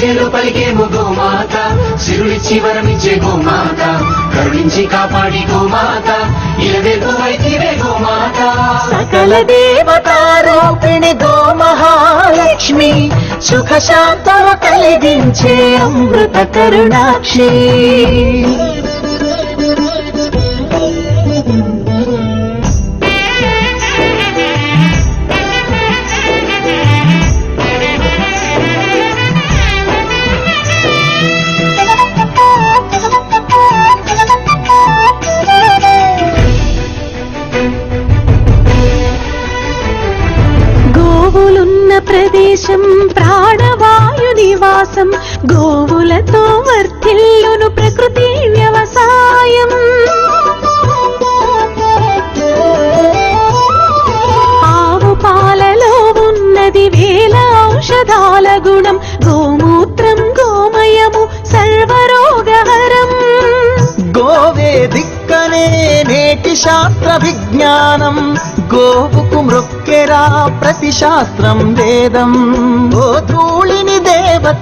పూజలు పలికేము గోమాత, సిరులిచ్చి వరమిచ్చే గోమాత, కరుణించి కాపాడి గోమాత, ఇలవెల్పు వైతివే గోమాత. సకల దేవతారూపిణి గోమహాలక్ష్మి, సుఖ శాంతము కలిగించే అమృత కరుణాక్షి. గోవులున్న ప్రదేశం ప్రాణవాయు నివాసం, గోవులతో వర్ధిల్లును ప్రకృతి వ్యవసాయం. ఆవు పాలలో ఉన్నది వేల ఔషధాల గుణం, గోమూత్రం గోమయము సర్వరోగహరం. గోవే దిక్కనే నేటి శాస్త్ర విజ్ఞానం, గోవుకు మృక్కెరా ప్రతి శాస్త్రం వేదం. ఓ ధూళిని దేవత